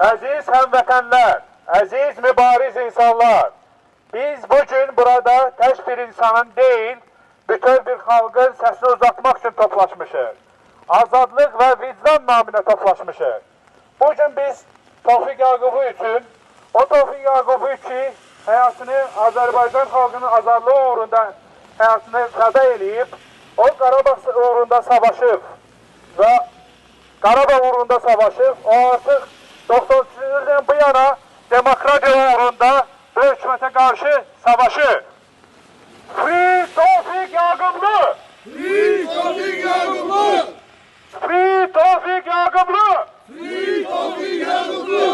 Əziz həmvətənlər, əziz mübariz insanlar, biz bugün burada tək bir insanın deyil, bütün bir xalqın səsini uzatmaq üçün toplaşmışıq. Azadlıq və vicdan naminə toplaşmışıq. Bugün biz Tofiq Yaqubu üçün, o Tofiq Yaqubu ki, həyatını Azərbaycan xalqının azadlığı uğrunda həyatını fəda eləyib, o Qarabağ uğrunda savaşıb və Qarabağ uğrunda savaşıb, o artıq 93-cü ildən bu yana demokratiya uğrunda bu hökumətə qarşı savaşır. Free Tofiq Yaqublu! Free Tofiq Yaqublu! Free Tofiq Yaqublu! Free Tofiq Yaqublu!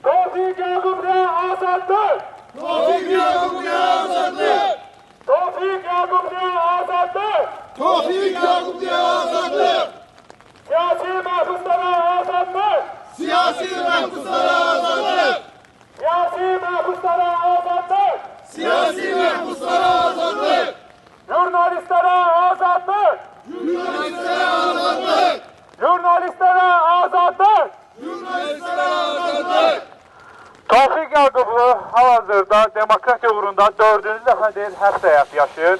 Tofiq Yaqubluya azadlıq! Tofiq Yaqubluya azadlıq! Tofiq Yaqubluya azadlıq! Tofiq Yaqubluya azadlıq! Siyasi məhbuslara azadlıq! Siyasi məhbuslara azadlıq! Siyasi məhbuslara azadlıq! Siyasi məhbuslara azadlıq! Jurnalistlərə azadlıq! Jurnalistlərə azadlıq! Jurnalistlərə azadlıq! Jurnalistlərə azadlıq! Tofiq Yaqublu hal-hazırda demokratiya uğrunda 4-cü dəfədir həbs həyatı yaşayır.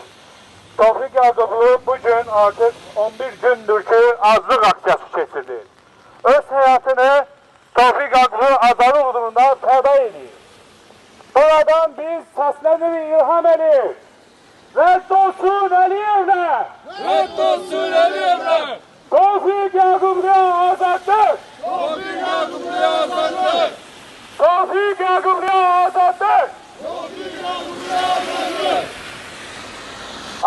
Tofiq Yaqublu bugün artıq 11 gündür ki, azlıq aksiyası keçirdi. Öz həyatını Tofiq Yaqublu azadlıq uğrunda fəda edir. Buradan biz səslenirik İlham Əliyev. Rədd olsun Əliyevlə! Rədd olsun Əliyevlə! Tofiq Yaqubluya azadlıq! Tofiq Yaqubluya azadlıq! Tofiq Yaqubluya azadlıq! Tofiq Yaqubluya azadlıq!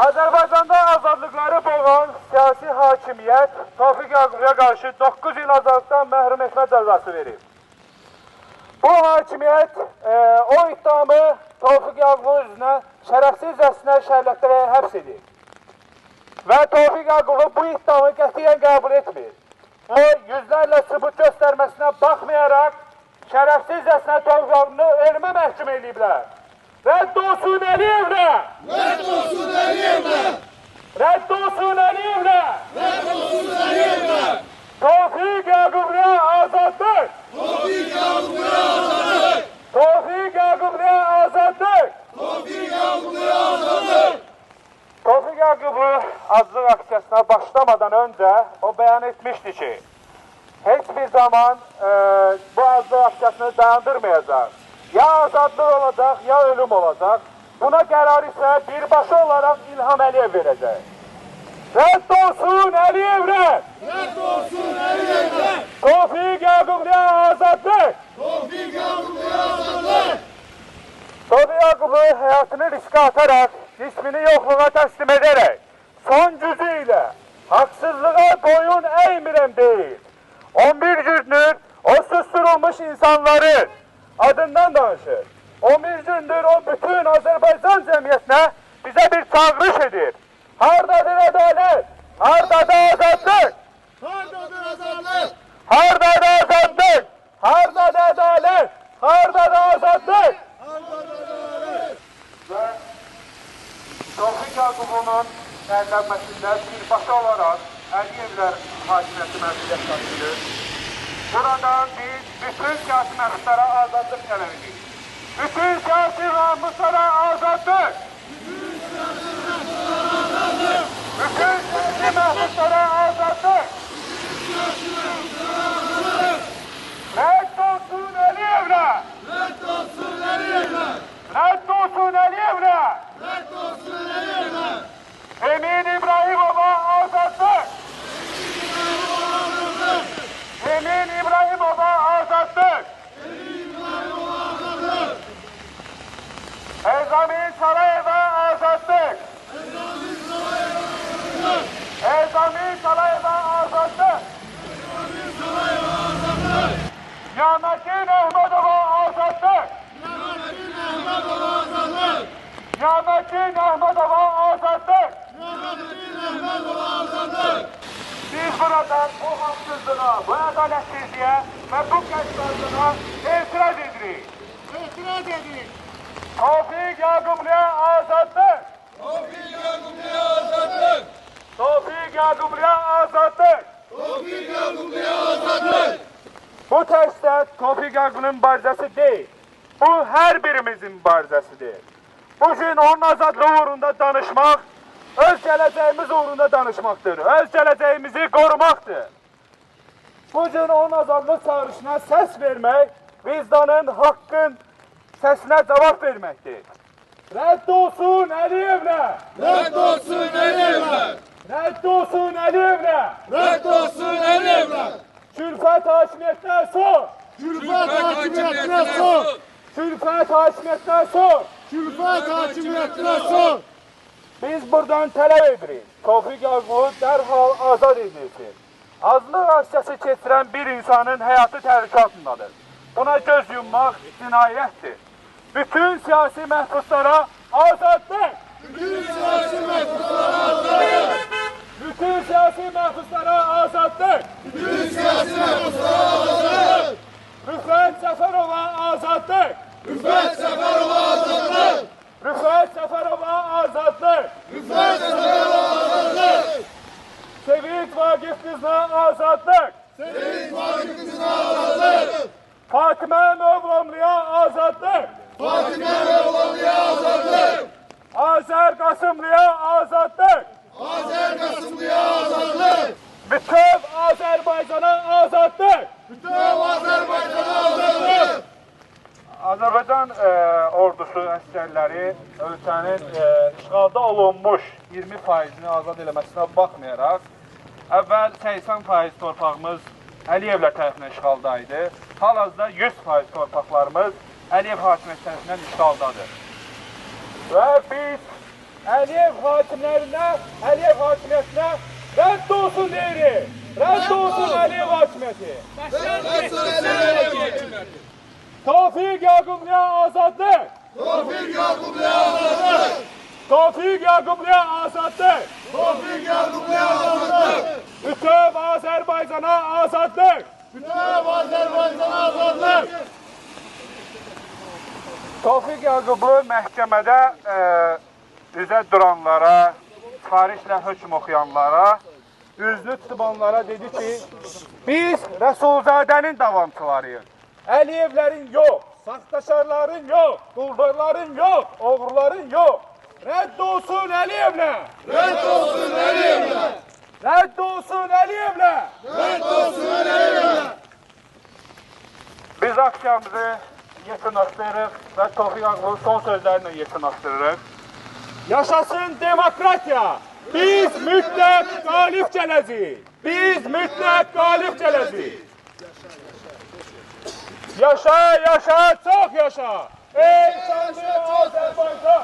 Azərbaycanda azadlıqları boğan siyasi hakimiyyət Tofiq Yaqubluya qarşı 9 il azadlıqdan məhrum etmə cəzası verir. Bu hakimiyyət o iddiamı Tofiq Yaqublu üzrə şərəfsizcəsinə şərlətlərə həbs edir. Və Tofiq Yaqublu bu iddiamı qətiyyən qəbul etmir. O, yüzlərlə sübut göstərməsinə baxmayaraq, şərəfsizcəsinə Tofiq Yaqublu ölümə məhkum ediblər. Rədd olsun Əliyevlə! Rədd olsun Əliyevlə! Rədd olsun Əliyevlə! Rədd olsun Əliyevlə! Tofiq Yaqubluya azadlıq! Tofiq Yaqubluya azadlıq! Tofiq Yaqubluya azadlıq! Tofiq Yaqubluya azadlıq! Tofiq Yaqublu azadlıq aksiyasına başlamadan öncə o bəyan etmişdi ki, heç bir zaman bu azadlıq aksiyasını dayandırmayacaq. Ya azadlıq olacaq, ya ölüm olacaq. Buna qərar isə birbaşa olaraq İlham Əliyev verəcək. Rədd olsun Əliyevlə! Rədd olsun Əliyevlə! Tofiq Yaqubluya azadlıq! Tofiq Yaqubluya azadlıq! Tofiq Yaqublu həyatını riskə ataraq, cismini yoxluğa təslim edərək, son gücü ilə haqsızlığa boyun əymirəm deyil. 11 gündür o susturulmuş insanların adından danışır. 11 gündür o bütün Azərbaycan cəmiyyətinə bizə bir çağırış edir. Hardadır ədalət? Hardadır azadlıq? Hardadır azadlıq? Hardadır azadlıq? Hardadır ədalət? Hardadır azadlıq? Hardadır ədalət? Və Tofiq Yaqublunun sərlənməsində birbaşa olaraq Əliyevlər hakimiyyəti məsuliyyət daşıyır. Buradan biz bütün siyasi məhbuslara azadlıq tələb edirik. Bütün siyasi məhbuslara azadlıq! Bütün siyasi məhbuslara azadlıq! Rədd olsun Əliyevlə! Rədd olsun Əliyevlə! Rədd olsun Əliyevlə! Rədd olsun Əliyevlə! Emin İbrahimova azadlıq! Emin İbrahimova azadlıq! Elzamin Salayeva azadlıq! Elzamin Salayeva azadlıq! Niyamətin Əhmədova azadlıq! Niyamətin Əhmədova azadlıq! Biz buradan bu haqsızlığa, bu ədaletsizliyə və bu qəddarlığa etiraz edirik. İtiraz edirik. Tofiq Yaqubluya azadlıq! Tofiq Yaqubluya azadlıq! Tofiq Yaqubluya azadlıq! Tofiq Yaqubluya azadlıq! Bu təkcə Tofiq Yaqubun mübarizəsi deyil. Bu hər birimizin mübarizəsidir. Bugün onun azadlığı uğrunda danışmaq, öz gələcəyimiz uğrunda danışmaqdır. Öz gələcəyimizi qorumaqdır. Bugün onun azadlıq çağrışına səs vermək, vicdanın, haqqın səsinə cavab verməkdir. Rədd olsun Əliyevlə! Rədd olsun Əliyevlə! Rədd olsun Əliyevlə! Rədd olsun Əliyevlə! Külfət hakimiyyətindən son! Külfət hakimiyyətinə son! Külfət hakimiyyətindən son! Külfət hakimiyyətinə son! Biz buradan tələb edirik. Tofiq Yaqubu dərhal azad edilsin. Azlıq aksiyası keçirən bir insanın həyatı təhlükə altındadır. Buna göz yummaq cinayətdir. Bütün siyasi məhbuslara azadlıq! Bütün siyasi məhbuslara azadlıq! Bütün siyasi məhbuslara azadlıq! Bütün siyasi məhbuslara azadlıq! Rüfət Səfərova azadlıq! Rüfət Səfərova azadlıq! Rüfət Səfərova azadlıq! Rüfət Səfərova azadlıq! Sevinç Vaqif qızına azadlıq! Sevinç Vaqif qızına azadlıq! Fatimə Mövlamlıya azadlıq! Fatimə Mövlamlıya azadlıq! Azər Qasımlıya azadlıq! Azər Qasımlıya azadlıq! Bütöv Azərbaycana azadlıq! Bütöv Azərbaycana azadlıq! Azərbaycan ordusu əsgərləri ölkənin işğalda olunmuş 20%-ni azad eləməsinə baxmayaraq, əvvəl 80% torpağımız Əliyevlər tərəfindən işğalda idi. Hal-hazırda 100% torpaqlarımız Əliyev hakimiyyəti tərəfindən işğaldadır. Və biz Əliyev hakimlərinə, Əliyev hakimiyyətinə rədd olsun deyirik. Rədd olsun Əliyev hakimiyyəti. Rədd olsun Əliyev hakimiyyəti. Tofiq Yaqubluya azadlıq. Tofiq Yaqubluya azadlıq. Tofiq Yaqubluya azadlıq. Tofiq Yaqubluya azadlıq. Bütöv Azərbaycana azadlıq. Bütöv Azərbaycana azadlıq. Tofiq Yaqubu məhkəmədə üzə duranlara, tarixlə hökm oxuyanlara, üzünü tutubanlara dedi ki, biz Rəsulzadənin davamçılarıyıq. Əliyevlərin yox, saxtaşarların yox, quldurların yox, oğruların yox. Rədd olsun Əliyevlə! Rədd olsun Əliyevlə! Rədd olsun Əliyevlə! Rədd olsun Əliyevlə! Biz aksiyamızı yekunlaşdırırıq və Tofiq Yaqubun son sözlərini yekunlaşdırırıq. Yaşasın demokratiya! Biz mütləq qalib gələcəyik! Biz mütləq qalib gələcəyik! Yaşa, yaşa, çox yaşa! Ey şanlı Azərbaycan!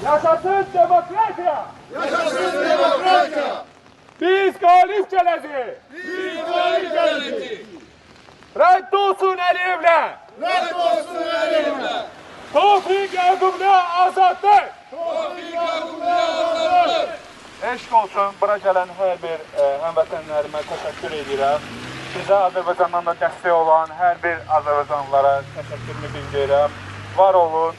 Yaşasın demokratiya! Yaşasın demokratiya! Biz qalib gələcəyik! Biz qalib gələcəyik! Rədd olsun Əliyevlə! Rədd olsun Əliyevlə! Tofiq Yaqubluya azadlıq! Tofiq Yaqubluya azadlıq! Eşq olsun, bura gələn hər bir həmvətənlərimə təşəkkür edirəm. Bizə Azərbaycandan da dəstək olan hər bir Azərbaycanlılara təşəkkürümü bildirirəm. Var olun.